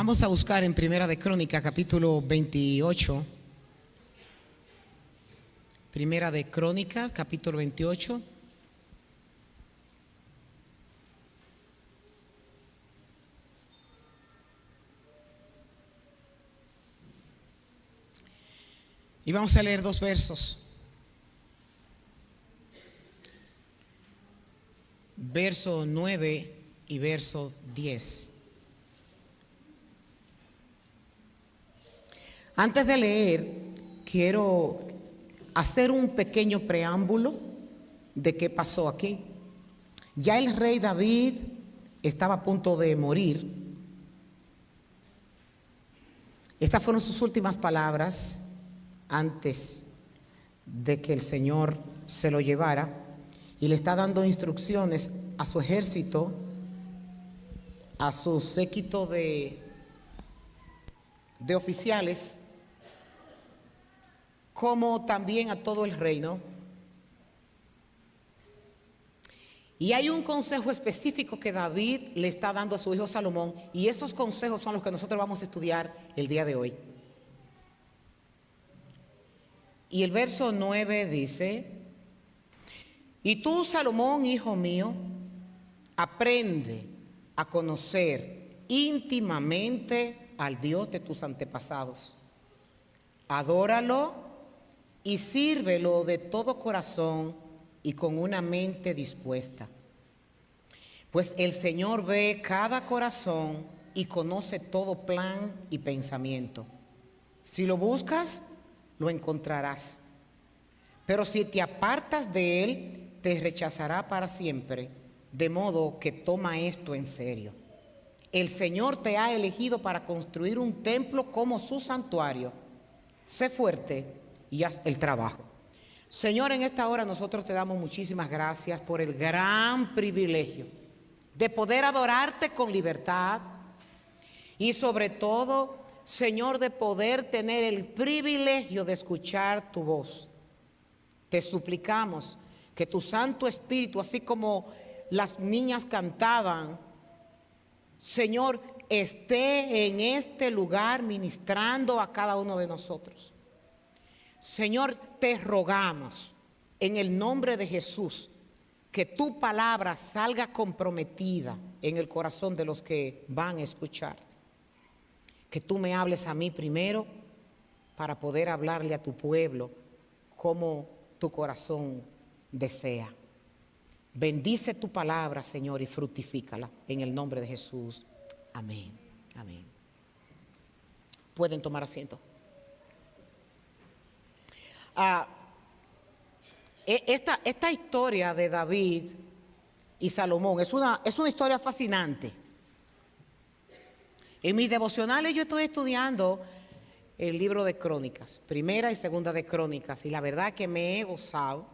Vamos a buscar en Primera de Crónicas, capítulo 28. Primera de Crónicas, capítulo 28. Y vamos a leer dos versos. Verso 9 y verso 10. Antes de leer, quiero hacer un pequeño preámbulo de qué pasó aquí. Ya el rey David estaba a punto de morir. Estas fueron sus últimas palabras antes de que el Señor se lo llevara, y le está dando instrucciones a su ejército, a su séquito de oficiales, como también a todo el reino. Y hay un consejo específico que David le está dando a su hijo Salomón, y esos consejos son los que nosotros vamos a estudiar el día de hoy. Y el verso 9 dice: y tú, Salomón, hijo mío, aprende a conocer íntimamente al Dios de tus antepasados. Adóralo y sírvelo de todo corazón y con una mente dispuesta. Pues el Señor ve cada corazón y conoce todo plan y pensamiento. Si lo buscas, lo encontrarás. Pero si te apartas de él, te rechazará para siempre. De modo que toma esto en serio. El Señor te ha elegido para construir un templo como su santuario. Sé fuerte y haz el trabajo. Señor, en esta hora nosotros te damos muchísimas gracias por el gran privilegio de poder adorarte con libertad, y sobre todo, Señor, de poder tener el privilegio de escuchar tu voz. Te suplicamos que tu Santo Espíritu, así como las niñas cantaban, Señor, esté en este lugar ministrando a cada uno de nosotros. Señor, te rogamos en el nombre de Jesús que tu palabra salga comprometida en el corazón de los que van a escuchar. Que tú me hables a mí primero para poder hablarle a tu pueblo como tu corazón desea. Bendice tu palabra, Señor, y fructifícala en el nombre de Jesús. Amén. Amén. Pueden tomar asiento. Esta historia de David y Salomón es una historia fascinante. En mis devocionales yo estoy estudiando el libro de Crónicas, Primera y Segunda de Crónicas, y la verdad que me he gozado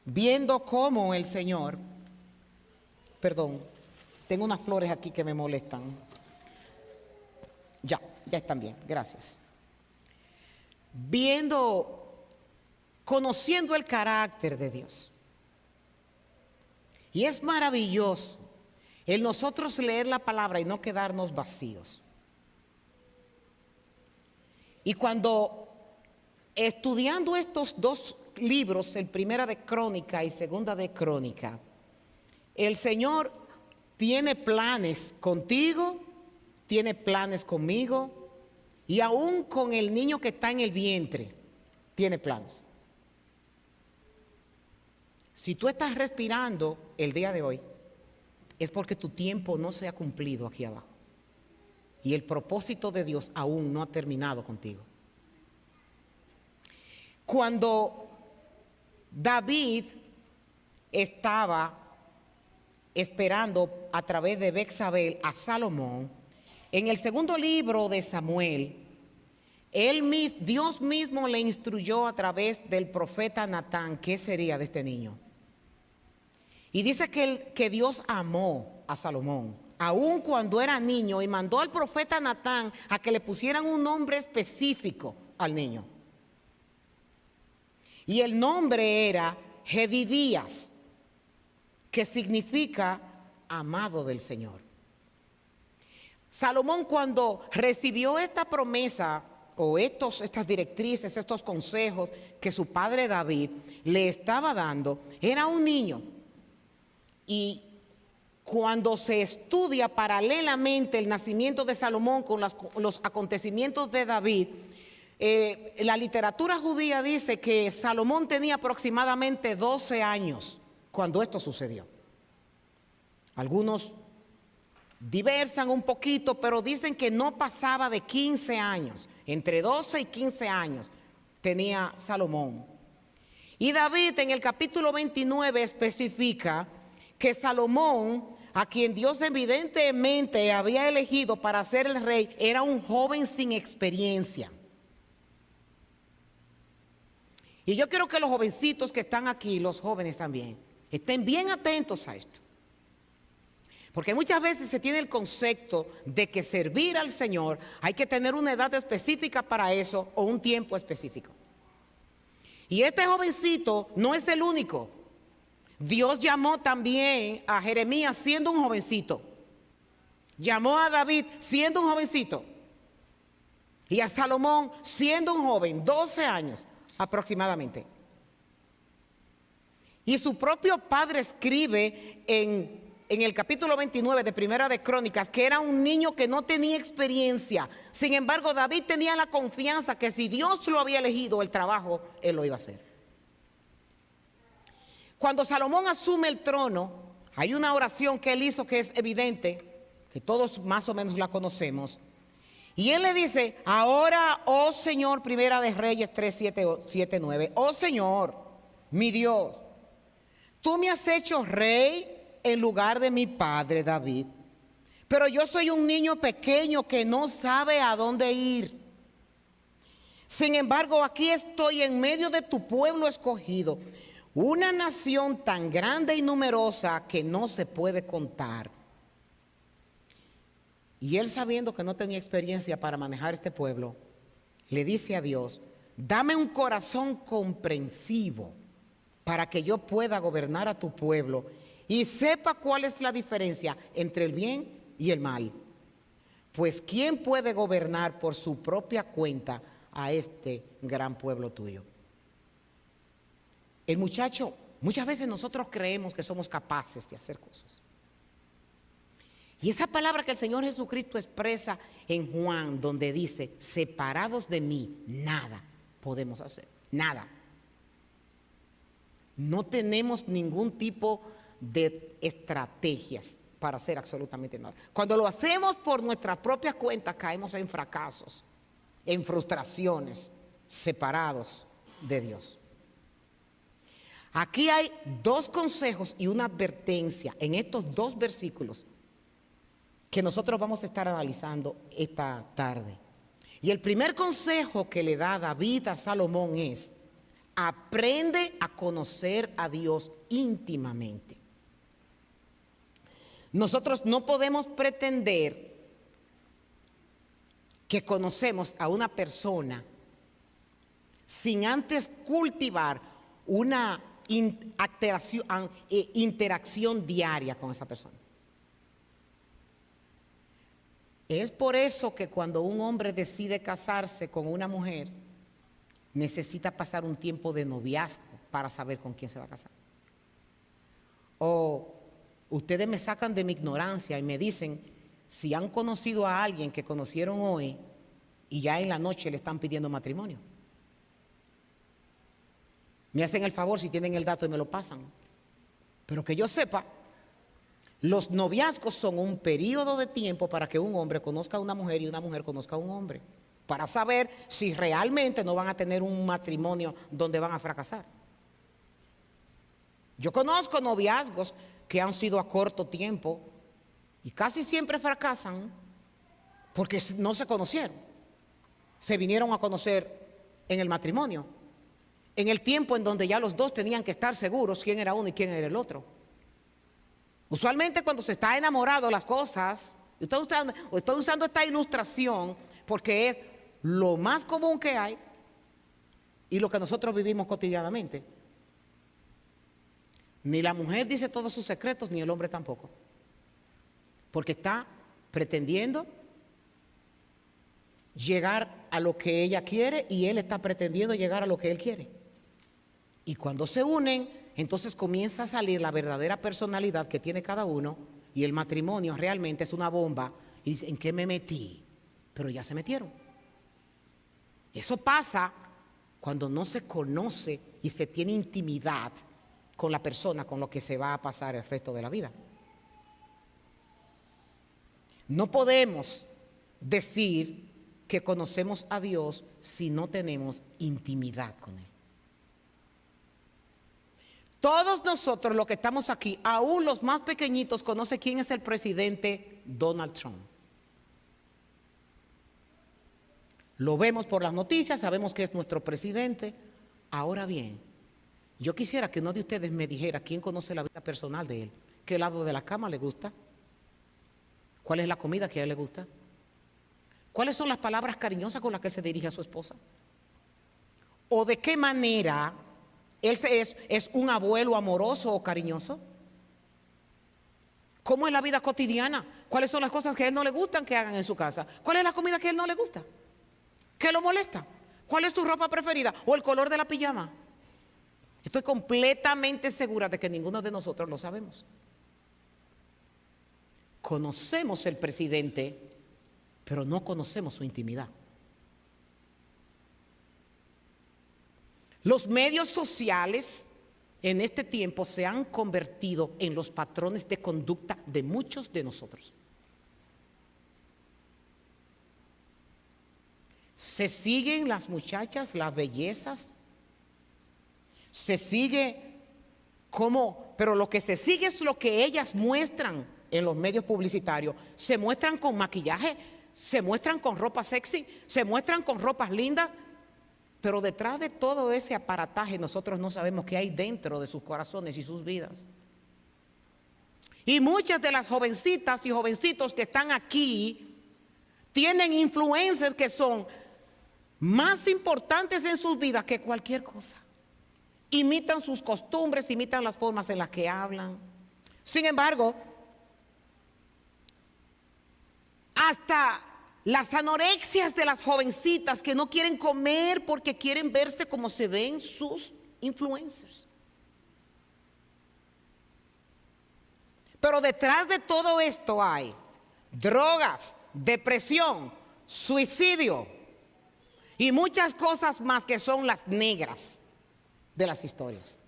viendo cómo el Señor, perdón, tengo unas flores aquí que me molestan. Ya están bien, gracias. Conociendo el carácter de Dios. Y es maravilloso el nosotros leer la palabra y no quedarnos vacíos. Y cuando estudiando estos dos libros, el Primera de Crónica y Segunda de Crónica, el Señor tiene planes contigo, tiene planes conmigo, y aún con el niño que está en el vientre, tiene planes. Si tú estás respirando el día de hoy, es porque tu tiempo no se ha cumplido aquí abajo. Y el propósito de Dios aún no ha terminado contigo. Cuando David estaba esperando a través de Betsabé a Salomón, en el segundo libro de Samuel, Dios mismo le instruyó a través del profeta Natán qué sería de este niño. Y dice que Dios amó a Salomón, aun cuando era niño, y mandó al profeta Natán a que le pusieran un nombre específico al niño. Y el nombre era Jedidías, que significa amado del Señor. Salomón, cuando recibió esta promesa o estas directrices, estos consejos que su padre David le estaba dando, era un niño. Y cuando se estudia paralelamente el nacimiento de Salomón con los acontecimientos de David, la literatura judía dice que Salomón tenía aproximadamente 12 años cuando esto sucedió. Algunos diversan un poquito, pero dicen que no pasaba de 15 años. Entre 12 y 15 años tenía Salomón. Y David en el capítulo 29 especifica que Salomón, a quien Dios evidentemente había elegido para ser el rey, era un joven sin experiencia. Y yo quiero que los jovencitos que están aquí, los jóvenes también, estén bien atentos a esto. Porque muchas veces se tiene el concepto de que servir al Señor hay que tener una edad específica para eso o un tiempo específico. Y este jovencito no es el único. Dios llamó también a Jeremías siendo un jovencito. Llamó a David siendo un jovencito. Y a Salomón siendo un joven, 12 años aproximadamente. Y su propio padre escribe en el capítulo 29 de Primera de Crónicas que era un niño que no tenía experiencia. Sin embargo, David tenía la confianza que si Dios lo había elegido el trabajo, él lo iba a hacer. Cuando Salomón asume el trono, hay una oración que él hizo que es evidente, que todos más o menos la conocemos. Y él le dice, ahora, oh Señor, Primera de Reyes 3, 7, 9, oh Señor, mi Dios, tú me has hecho rey en lugar de mi padre David, pero yo soy un niño pequeño que no sabe a dónde ir. Sin embargo, aquí estoy en medio de tu pueblo escogido, una nación tan grande y numerosa que no se puede contar. Y él, sabiendo que no tenía experiencia para manejar este pueblo, le dice a Dios, dame un corazón comprensivo para que yo pueda gobernar a tu pueblo y sepa cuál es la diferencia entre el bien y el mal. Pues ¿quién puede gobernar por su propia cuenta a este gran pueblo tuyo? El muchacho, muchas veces nosotros creemos que somos capaces de hacer cosas. Y esa palabra que el Señor Jesucristo expresa en Juan, donde dice, separados de mí, nada podemos hacer, nada. No tenemos ningún tipo de estrategias para hacer absolutamente nada. Cuando lo hacemos por nuestra propia cuenta, caemos en fracasos, en frustraciones, separados de Dios. Aquí hay dos consejos y una advertencia en estos dos versículos que nosotros vamos a estar analizando esta tarde. Y el primer consejo que le da David a Salomón es, aprende a conocer a Dios íntimamente. Nosotros no podemos pretender que conocemos a una persona sin antes cultivar una interacción diaria con esa persona. Es por eso que cuando un hombre decide casarse con una mujer, necesita pasar un tiempo de noviazgo para saber con quién se va a casar. O ustedes me sacan de mi ignorancia y me dicen si han conocido a alguien que conocieron hoy y ya en la noche le están pidiendo matrimonio. Me hacen el favor si tienen el dato y me lo pasan. Pero que yo sepa, los noviazgos son un periodo de tiempo para que un hombre conozca a una mujer y una mujer conozca a un hombre, para saber si realmente no van a tener un matrimonio donde van a fracasar. Yo conozco noviazgos que han sido a corto tiempo y casi siempre fracasan porque no se conocieron. Se vinieron a conocer en el matrimonio, en el tiempo en donde ya los dos tenían que estar seguros quién era uno y quién era el otro. Usualmente cuando se está enamorado las cosas, estoy usando esta ilustración porque es lo más común que hay y lo que nosotros vivimos cotidianamente. Ni la mujer dice todos sus secretos, ni el hombre tampoco. Porque está pretendiendo llegar a lo que ella quiere y él está pretendiendo llegar a lo que él quiere. Y cuando se unen, entonces comienza a salir la verdadera personalidad que tiene cada uno y el matrimonio realmente es una bomba y dice, ¿en qué me metí? Pero ya se metieron. Eso pasa cuando no se conoce y se tiene intimidad con la persona con lo que se va a pasar el resto de la vida. No podemos decir que conocemos a Dios si no tenemos intimidad con Él. Todos nosotros los que estamos aquí, aún los más pequeñitos, conocen quién es el presidente Donald Trump. Lo vemos por las noticias, sabemos que es nuestro presidente. Ahora bien, yo quisiera que uno de ustedes me dijera quién conoce la vida personal de él. ¿Qué lado de la cama le gusta? ¿Cuál es la comida que a él le gusta? ¿Cuáles son las palabras cariñosas con las que él se dirige a su esposa? ¿O de qué manera él es un abuelo amoroso o cariñoso? ¿Cómo es la vida cotidiana? ¿Cuáles son las cosas que a él no le gustan que hagan en su casa? ¿Cuál es la comida que a él no le gusta? ¿Qué lo molesta? ¿Cuál es tu ropa preferida? ¿O el color de la pijama? Estoy completamente segura de que ninguno de nosotros lo sabemos. Conocemos el presidente, pero no conocemos su intimidad. Los medios sociales en este tiempo se han convertido en los patrones de conducta de muchos de nosotros. Se siguen las muchachas, las bellezas, se sigue pero lo que se sigue es lo que ellas muestran en los medios publicitarios. Se muestran con maquillaje, se muestran con ropa sexy, se muestran con ropas lindas, pero detrás de todo ese aparataje nosotros no sabemos qué hay dentro de sus corazones y sus vidas. Y muchas de las jovencitas y jovencitos que están aquí tienen influencers que son más importantes en sus vidas que cualquier cosa. Imitan sus costumbres, imitan las formas en las que hablan. Sin embargo, hasta las anorexias de las jovencitas que no quieren comer porque quieren verse como se ven sus influencers. Pero detrás de todo esto hay drogas, depresión, suicidio y muchas cosas más que son las negras de las historias.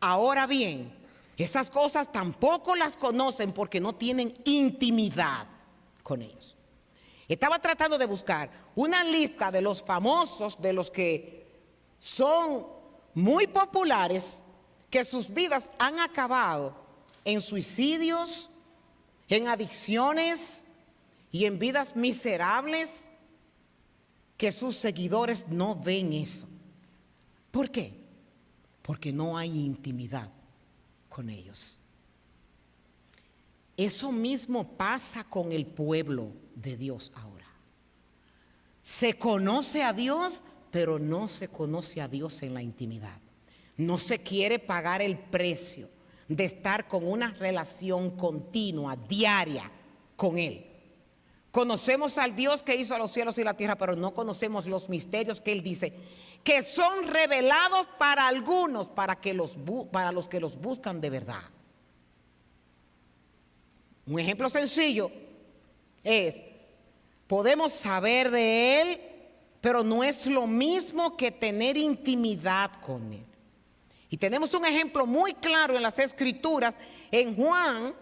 Ahora bien, esas cosas tampoco las conocen porque no tienen intimidad con ellos. Estaba tratando de buscar una lista de los famosos, de los que son muy populares, que sus vidas han acabado en suicidios, en adicciones y en vidas miserables, que sus seguidores no ven eso. ¿Por qué? Porque no hay intimidad con ellos. Eso mismo pasa con el pueblo de Dios ahora. Se conoce a Dios, pero no se conoce a Dios en la intimidad. No se quiere pagar el precio de estar con una relación continua, diaria, con Él. Conocemos al Dios que hizo los cielos y la tierra, pero no conocemos los misterios que Él dice que son revelados para algunos, para los que los buscan de verdad. Un ejemplo sencillo es, podemos saber de Él, pero no es lo mismo que tener intimidad con Él. Y tenemos un ejemplo muy claro en las Escrituras, en Juan,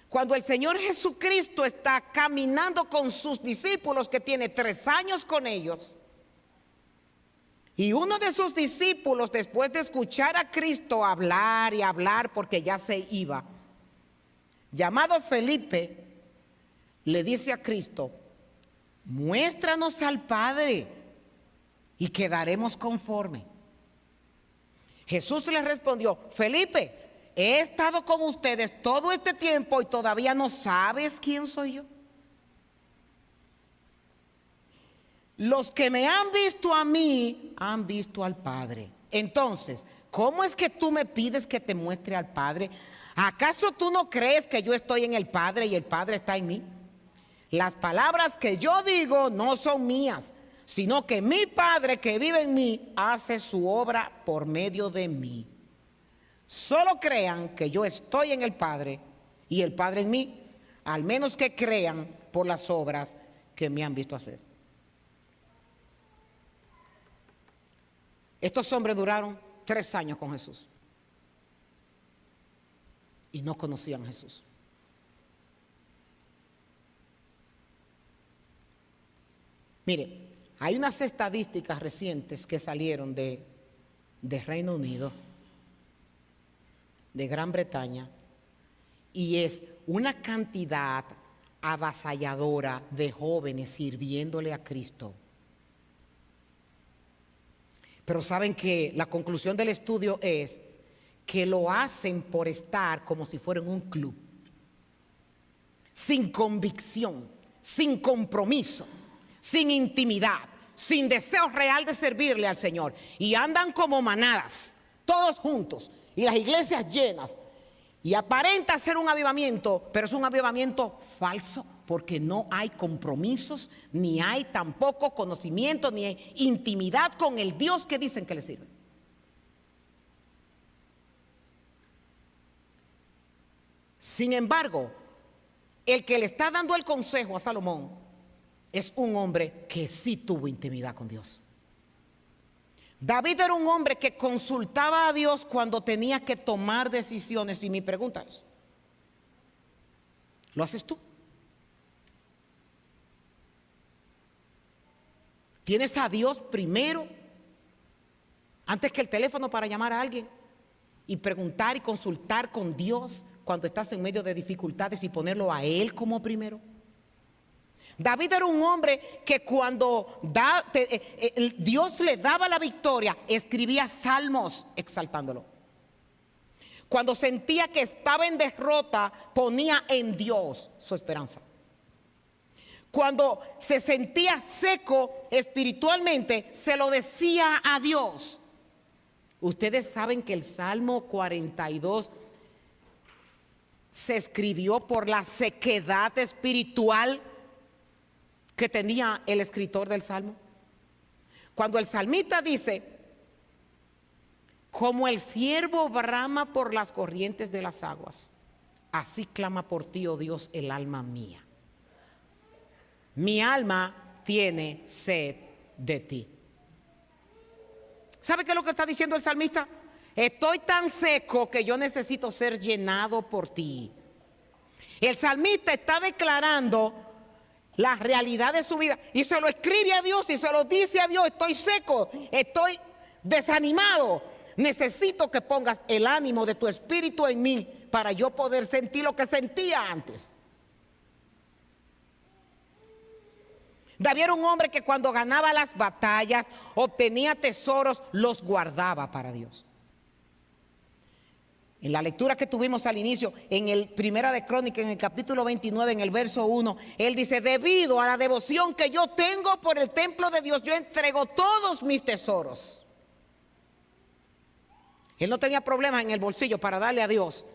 cuando el Señor Jesucristo está caminando con sus discípulos, que tiene 3 años con ellos. Y uno de sus discípulos, después de escuchar a Cristo hablar y hablar porque ya se iba, llamado Felipe, le dice a Cristo: muéstranos al Padre y quedaremos conforme. Jesús le respondió: Felipe, he estado con ustedes todo este tiempo y todavía no sabes quién soy yo. Los que me han visto a mí, han visto al Padre. Entonces, ¿cómo es que tú me pides que te muestre al Padre? ¿Acaso tú no crees que yo estoy en el Padre y el Padre está en mí? Las palabras que yo digo no son mías, sino que mi Padre que vive en mí hace su obra por medio de mí. Solo crean que yo estoy en el Padre y el Padre en mí, al menos que crean por las obras que me han visto hacer. Estos hombres duraron 3 años con Jesús y no conocían a Jesús. Mire, hay unas estadísticas recientes que salieron de Reino Unido, de Gran Bretaña, y es una cantidad avasalladora de jóvenes sirviéndole a Cristo. Pero saben que la conclusión del estudio es que lo hacen por estar como si fueran un club, sin convicción, sin compromiso, sin intimidad, sin deseo real de servirle al Señor. Y andan como manadas, todos juntos, y las iglesias llenas. Y aparenta ser un avivamiento, pero es un avivamiento falso, porque no hay compromisos, ni hay tampoco conocimiento, ni hay intimidad con el Dios que dicen que le sirve. Sin embargo, el que le está dando el consejo a Salomón es un hombre que sí tuvo intimidad con Dios. David era un hombre que consultaba a Dios cuando tenía que tomar decisiones. Y mi pregunta es, ¿lo haces tú? ¿Tienes a Dios primero, antes que el teléfono para llamar a alguien? Y preguntar y consultar con Dios cuando estás en medio de dificultades y ponerlo a Él como primero. David era un hombre que cuando Dios le daba la victoria, escribía salmos exaltándolo. Cuando sentía que estaba en derrota, ponía en Dios su esperanza. Cuando se sentía seco espiritualmente, se lo decía a Dios. Ustedes saben que el Salmo 42 se escribió por la sequedad espiritual que tenía el escritor del Salmo. Cuando el salmista dice, como el ciervo brama por las corrientes de las aguas, así clama por ti, oh Dios, el alma mía. Mi alma tiene sed de ti. ¿Sabe qué es lo que está diciendo el salmista? Estoy tan seco que yo necesito ser llenado por ti. El salmista está declarando la realidad de su vida y se lo escribe a Dios y se lo dice a Dios: estoy seco, estoy desanimado, necesito que pongas el ánimo de tu espíritu en mí para yo poder sentir lo que sentía antes. David era un hombre que cuando ganaba las batallas, obtenía tesoros, los guardaba para Dios. En la lectura que tuvimos al inicio, en el Primera de Crónicas, en el capítulo 29, en el verso 1, él dice: debido a la devoción que yo tengo por el templo de Dios, yo entrego todos mis tesoros. Él no tenía problemas en el bolsillo para darle a Dios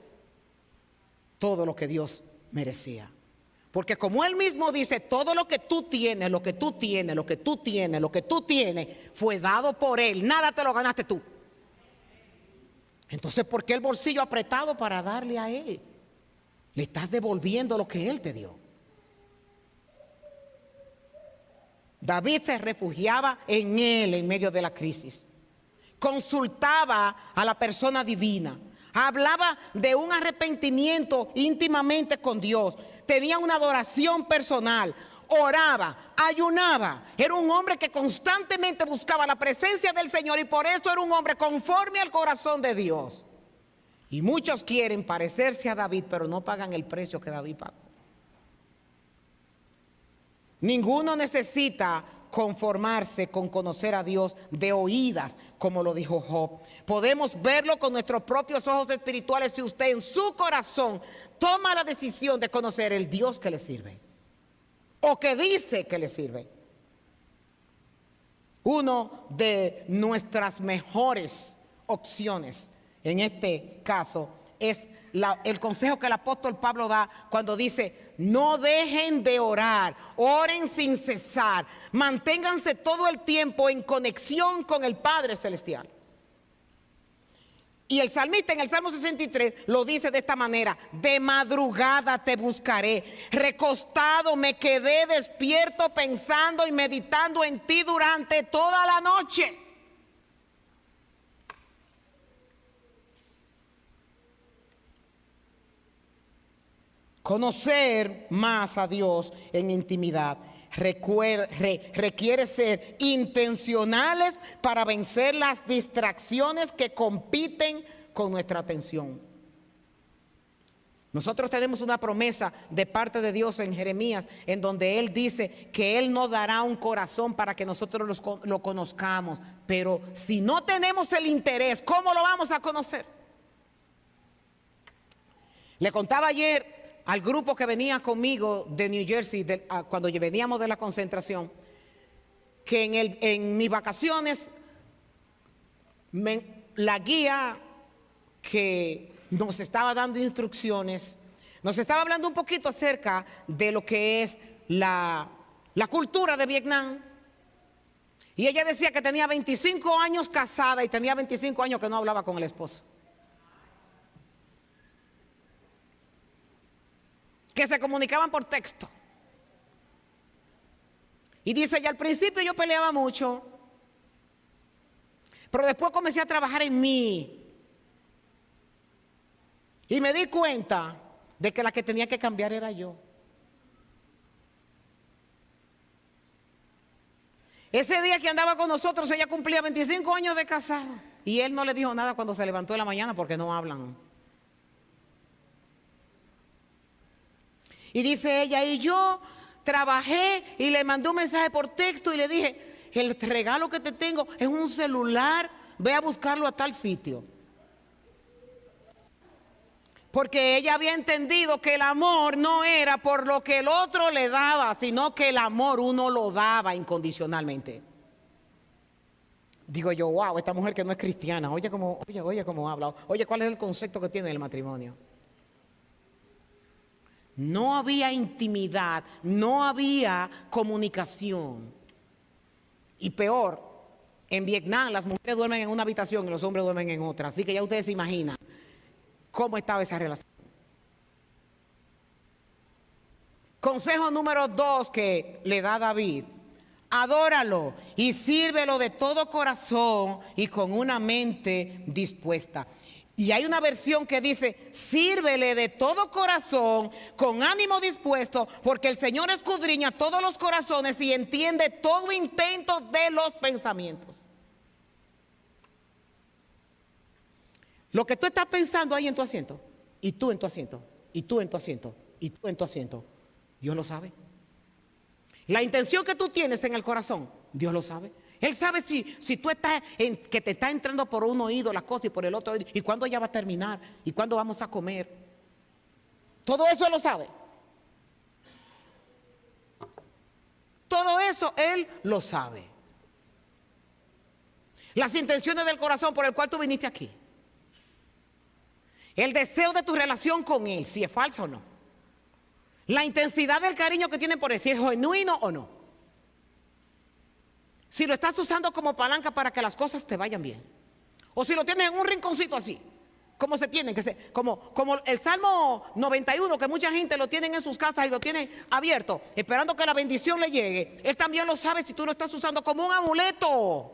todo lo que Dios merecía. Porque como él mismo dice, todo lo que tú tienes, lo que tú tienes, lo que tú tienes, lo que tú tienes, fue dado por él. Nada te lo ganaste tú. Entonces, ¿por qué el bolsillo apretado para darle a él? Le estás devolviendo lo que él te dio. David se refugiaba en él en medio de la crisis. Consultaba a la persona divina. Hablaba de un arrepentimiento íntimamente con Dios. Tenía una adoración personal. Oraba, ayunaba. Era un hombre que constantemente buscaba la presencia del Señor y por eso era un hombre conforme al corazón de Dios. Y muchos quieren parecerse a David, pero no pagan el precio que David pagó. Ninguno necesita conformarse con conocer a Dios de oídas, como lo dijo Job. Podemos verlo con nuestros propios ojos espirituales si usted en su corazón toma la decisión de conocer el Dios que le sirve o que dice que le sirve. Uno de nuestras mejores opciones en este caso es el consejo que el apóstol Pablo da cuando dice: no dejen de orar, oren sin cesar, manténganse todo el tiempo en conexión con el Padre Celestial. Y el salmista en el Salmo 63 lo dice de esta manera: de madrugada te buscaré, recostado me quedé despierto pensando y meditando en ti durante toda la noche. Conocer más a Dios en intimidad requiere ser intencionales para vencer las distracciones que compiten con nuestra atención. Nosotros tenemos una promesa de parte de Dios en Jeremías, en donde Él dice que Él nos dará un corazón para que nosotros lo conozcamos. Pero si no tenemos el interés, ¿cómo lo vamos a conocer? Le contaba ayer al grupo que venía conmigo de New Jersey, cuando veníamos de la concentración, que en mis vacaciones, la guía que nos estaba dando instrucciones, nos estaba hablando un poquito acerca de lo que es la cultura de Vietnam. Y ella decía que tenía 25 años casada y tenía 25 años que no hablaba con el esposo. Que se comunicaban por texto. Y dice: ya al principio yo peleaba mucho, pero después comencé a trabajar en mí. Y me di cuenta de que la que tenía que cambiar era yo. Ese día que andaba con nosotros, ella cumplía 25 años de casada. Y él no le dijo nada cuando se levantó en la mañana, porque no hablan. Y dice ella: y yo trabajé y le mandé un mensaje por texto y le dije: el regalo que te tengo es un celular, ve a buscarlo a tal sitio. Porque ella había entendido que el amor no era por lo que el otro le daba, sino que el amor uno lo daba incondicionalmente. Digo yo: wow, esta mujer que no es cristiana, oye cómo habla, oye cuál es el concepto que tiene del matrimonio. No había intimidad, no había comunicación. Y peor, en Vietnam las mujeres duermen en una habitación y los hombres duermen en otra. Así que ya ustedes se imaginan cómo estaba esa relación. Consejo número 2 que le da David: adóralo y sírvelo de todo corazón y con una mente dispuesta. Y hay una versión que dice: sírvele de todo corazón, con ánimo dispuesto, porque el Señor escudriña todos los corazones y entiende todo intento de los pensamientos. Lo que tú estás pensando ahí en tu asiento, y tú en tu asiento, y tú en tu asiento, y tú en tu asiento, Dios lo sabe. La intención que tú tienes en el corazón, Dios lo sabe. Él sabe si tú estás que te está entrando por un oído las cosas y por el otro oído, y cuándo ya va a terminar, y cuándo vamos a comer. Todo eso Él lo sabe. Todo eso Él lo sabe. Las intenciones del corazón por el cual tú viniste aquí. El deseo de tu relación con Él, si es falsa o no. La intensidad del cariño que tienen por Él, si es genuino o no. Si lo estás usando como palanca para que las cosas te vayan bien. O si lo tienes en un rinconcito así, como se tienen, como el Salmo 91, que mucha gente lo tiene en sus casas y lo tiene abierto, esperando que la bendición le llegue. Él también lo sabe si tú lo estás usando como un amuleto.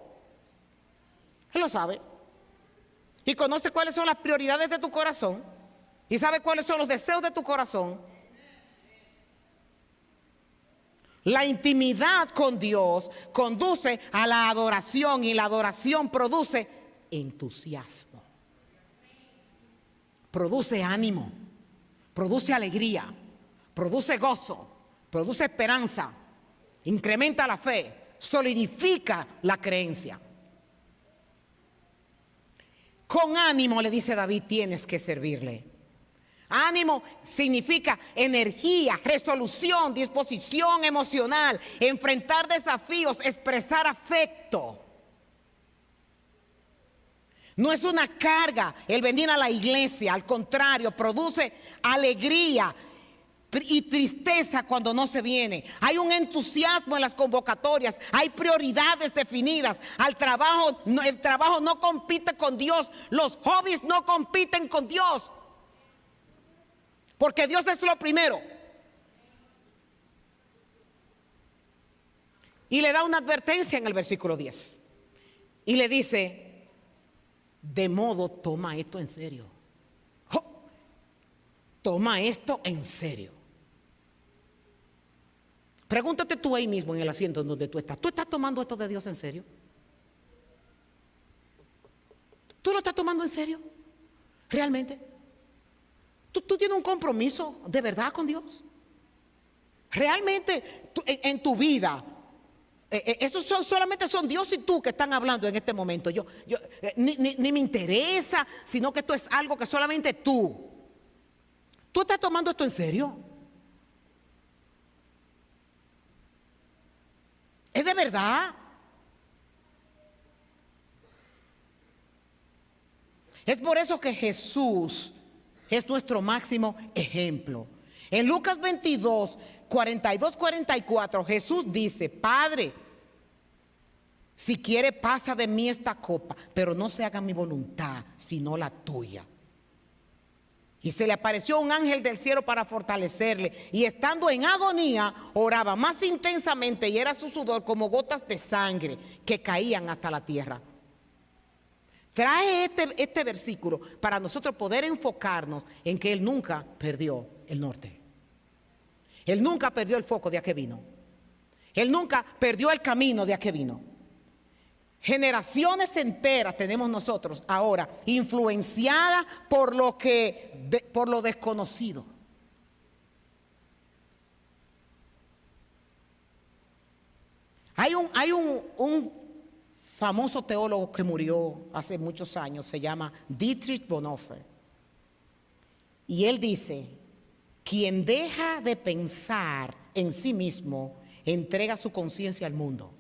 Él lo sabe. Y conoce cuáles son las prioridades de tu corazón. Y sabe cuáles son los deseos de tu corazón. La intimidad con Dios conduce a la adoración, y la adoración produce entusiasmo, produce ánimo, produce alegría, produce gozo, produce esperanza, incrementa la fe, solidifica la creencia. Con ánimo, le dice David, tienes que servirle. Ánimo significa energía, resolución, disposición emocional, enfrentar desafíos, expresar afecto. No es una carga el venir a la iglesia, al contrario, produce alegría y tristeza cuando no se viene. Hay un entusiasmo en las convocatorias, hay prioridades definidas. El trabajo no compite con Dios, los hobbies no compiten con Dios, porque Dios es lo primero. Y le da una advertencia en el versículo 10 y le dice: de modo, toma esto en serio. Toma esto en serio. Pregúntate tú ahí mismo en el asiento en donde tú estás. ¿Tú estás tomando esto de Dios en serio? ¿Tú lo estás tomando en serio? ¿Realmente? ¿Tú tienes un compromiso de verdad con Dios? ¿Realmente en tu vida? Estos solamente son Dios y tú que están hablando en este momento. Ni me interesa, sino que esto es algo que solamente tú. ¿Tú estás tomando esto en serio? ¿Es de verdad? Es por eso que Jesús es nuestro máximo ejemplo. En Lucas 22, 42, 44, Jesús dice: Padre, si quiere, pasa de mí esta copa, pero no se haga mi voluntad, sino la tuya. Y se le apareció un ángel del cielo para fortalecerle, y estando en agonía, oraba más intensamente, y era su sudor como gotas de sangre que caían hasta la tierra. Trae este versículo para nosotros poder enfocarnos en que Él nunca perdió el norte. Él nunca perdió el foco de a qué vino. Él nunca perdió el camino de a qué vino. Generaciones enteras tenemos nosotros ahora influenciadas por lo desconocido. Hay un famoso teólogo que murió hace muchos años, se llama Dietrich Bonhoeffer. Y él dice: quien deja de pensar en sí mismo, entrega su conciencia al mundo.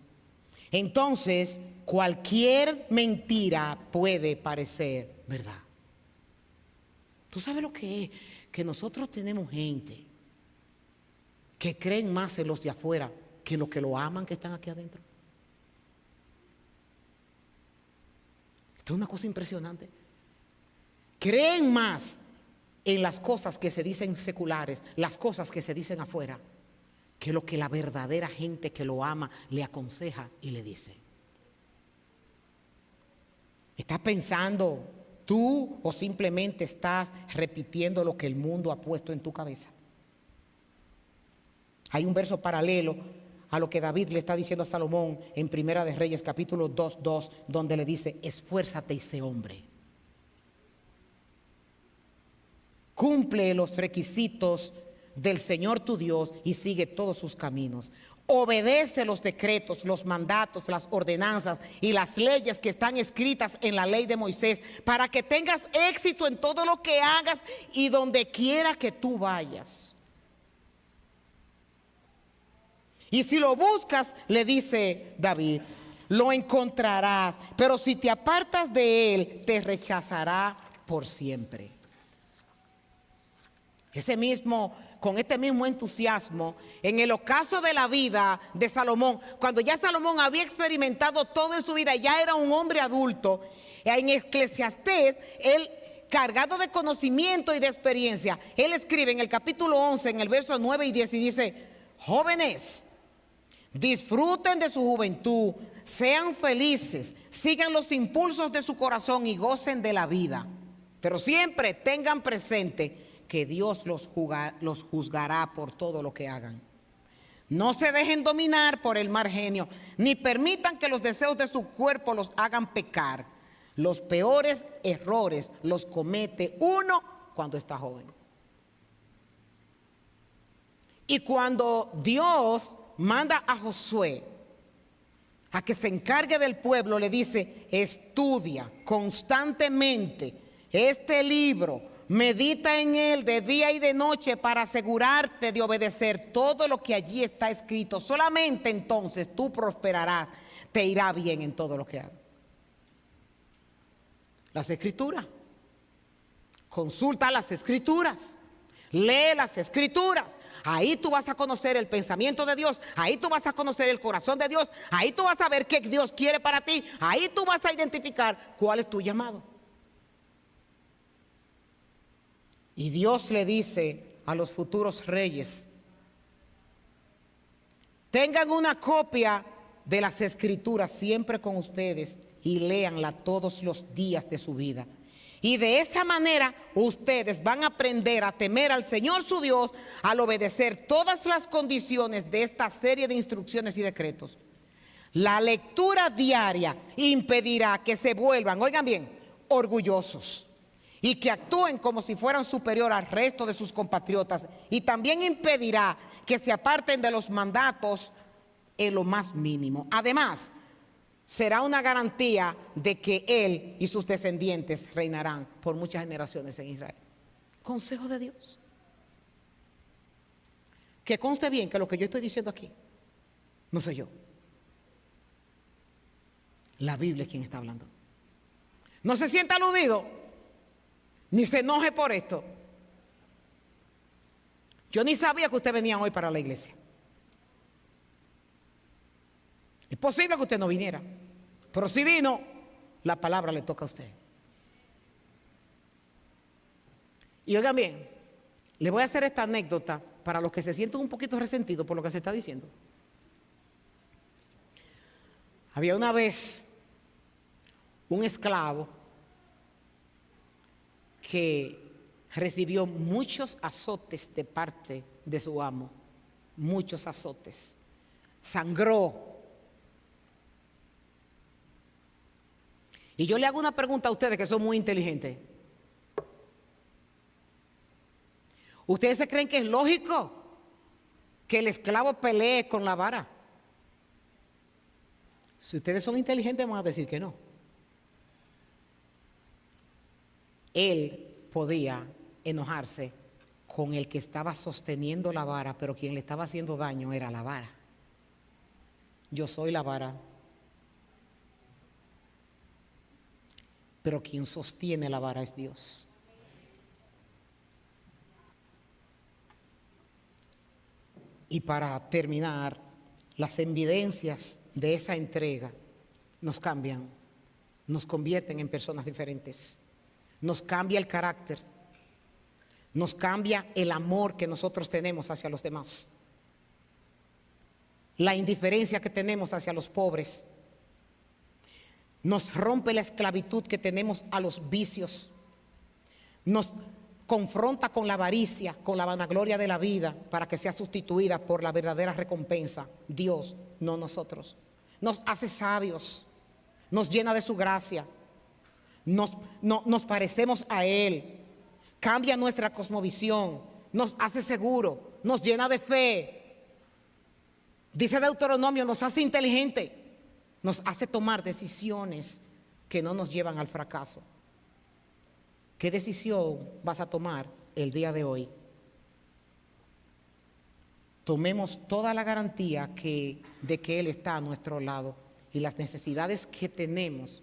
Entonces, cualquier mentira puede parecer verdad. ¿Tú sabes lo que es? Que nosotros tenemos gente que creen más en los de afuera que los que lo aman, que están aquí adentro. Esto es una cosa impresionante. Creen más en las cosas que se dicen seculares, las cosas que se dicen afuera, que lo que la verdadera gente que lo ama le aconseja y le dice. ¿Estás pensando tú o simplemente estás repitiendo lo que el mundo ha puesto en tu cabeza? Hay un verso paralelo a lo que David le está diciendo a Salomón en Primera de Reyes capítulo 2:2, donde le dice: esfuérzate y sé hombre. Cumple los requisitos del Señor tu Dios y sigue todos sus caminos. Obedece los decretos, los mandatos, las ordenanzas y las leyes que están escritas en la ley de Moisés, para que tengas éxito en todo lo que hagas y donde quiera que tú vayas. Y si lo buscas, le dice David, lo encontrarás, pero si te apartas de él, te rechazará por siempre. Con este mismo entusiasmo, en el ocaso de la vida de Salomón, cuando ya Salomón había experimentado todo en su vida, ya era un hombre adulto, en Eclesiastés, él, cargado de conocimiento y de experiencia, él escribe en el capítulo 11, en el verso 9 y 10, y dice: jóvenes, disfruten de su juventud, sean felices, sigan los impulsos de su corazón y gocen de la vida. Pero siempre tengan presente que Dios los juzgará por todo lo que hagan. No se dejen dominar por el mal genio, ni permitan que los deseos de su cuerpo los hagan pecar. Los peores errores los comete uno cuando está joven. Y cuando Dios manda a Josué a que se encargue del pueblo, le dice: estudia constantemente este libro, medita en él de día y de noche para asegurarte de obedecer todo lo que allí está escrito. Solamente entonces tú prosperarás, te irá bien en todo lo que hagas. Las Escrituras. Consulta las Escrituras. Lee las Escrituras. Ahí tú vas a conocer el pensamiento de Dios. Ahí tú vas a conocer el corazón de Dios. Ahí tú vas a ver qué Dios quiere para ti. Ahí tú vas a identificar cuál es tu llamado. Y Dios le dice a los futuros reyes: tengan una copia de las Escrituras siempre con ustedes y léanla todos los días de su vida. Y de esa manera ustedes van a aprender a temer al Señor su Dios al obedecer todas las condiciones de esta serie de instrucciones y decretos. La lectura diaria impedirá que se vuelvan, oigan bien, orgullosos y que actúen como si fueran superior al resto de sus compatriotas, y también impedirá que se aparten de los mandatos en lo más mínimo. Además, será una garantía de que él y sus descendientes reinarán por muchas generaciones en Israel. Consejo de Dios. Que conste bien que lo que yo estoy diciendo aquí no soy yo. La Biblia es quien está hablando. No se sienta aludido, ni se enoje por esto. Yo ni sabía que usted venía hoy para la iglesia. Es posible que usted no viniera, pero si vino, la palabra le toca a usted. Y oigan bien, le voy a hacer esta anécdota para los que se sienten un poquito resentidos por lo que se está diciendo. Había una vez un esclavo que recibió muchos azotes de parte de su amo, muchos azotes, sangró. Y yo le hago una pregunta a ustedes que son muy inteligentes. ¿Ustedes se creen que es lógico que el esclavo pelee con la vara? Si ustedes son inteligentes van a decir que no. Él podía enojarse con el que estaba sosteniendo la vara, pero quien le estaba haciendo daño era la vara. Yo soy la vara, pero quien sostiene la vara es Dios. Y para terminar, las evidencias de esa entrega nos cambian, nos convierten en personas diferentes, nos cambia el carácter, nos cambia el amor que nosotros tenemos hacia los demás, la indiferencia que tenemos hacia los pobres. Nos rompe la esclavitud que tenemos a los vicios. Nos confronta con la avaricia, con la vanagloria de la vida, para que sea sustituida por la verdadera recompensa. Dios, no nosotros. Nos hace sabios, nos llena de su gracia, nos parecemos a Él, cambia nuestra cosmovisión, nos hace seguro, nos llena de fe. Dice Deuteronomio, nos hace inteligente. Nos hace tomar decisiones que no nos llevan al fracaso. ¿Qué decisión vas a tomar el día de hoy? Tomemos toda la garantía de que Él está a nuestro lado, y las necesidades que tenemos,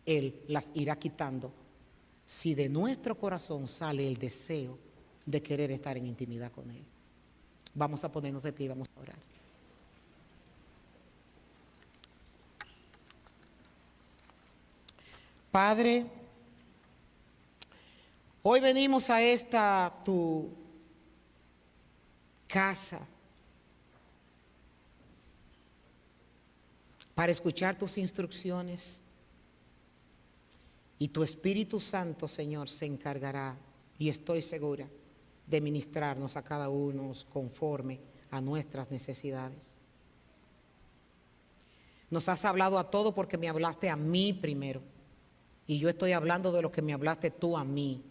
Él las irá quitando si de nuestro corazón sale el deseo de querer estar en intimidad con Él. Vamos a ponernos de pie y vamos a orar. Padre, hoy venimos a esta tu casa para escuchar tus instrucciones, y tu Espíritu Santo, Señor, se encargará, y estoy segura, de ministrarnos a cada uno conforme a nuestras necesidades. Nos has hablado a todos porque me hablaste a mí primero. Y yo estoy hablando de lo que me hablaste tú a mí.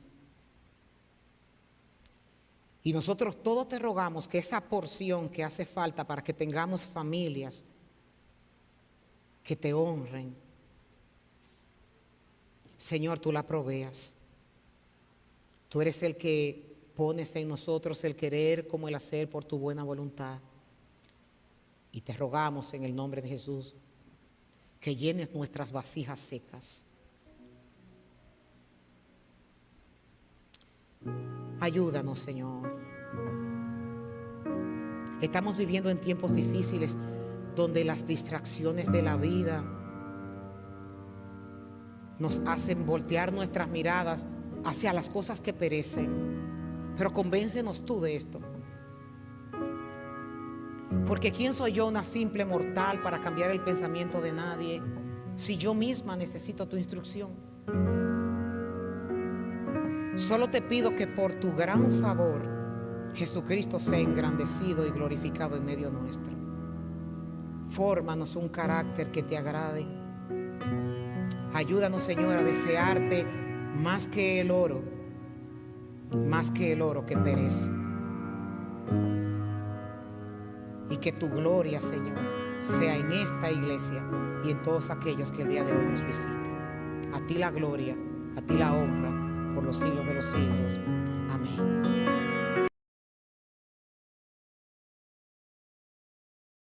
Y nosotros todos te rogamos que esa porción que hace falta para que tengamos familias que te honren, Señor, tú la proveas. Tú eres el que pones en nosotros el querer como el hacer por tu buena voluntad. Y te rogamos en el nombre de Jesús que llenes nuestras vasijas secas, Ayúdanos, Señor. Estamos viviendo en tiempos difíciles donde las distracciones de la vida nos hacen voltear nuestras miradas hacia las cosas que perecen. Pero convéncenos tú de esto. Porque ¿quién soy yo, una simple mortal, para cambiar el pensamiento de nadie, si yo misma necesito tu instrucción? Solo te pido que por tu gran favor Jesucristo sea engrandecido y glorificado en medio nuestro. Fórmanos un carácter que te agrade. Ayúdanos, Señor, a desearte más que el oro que perece. Y que tu gloria, Señor, sea en esta iglesia y en todos aquellos que el día de hoy nos visitan. A ti la gloria, a ti la honra, por los siglos de los siglos. Amén.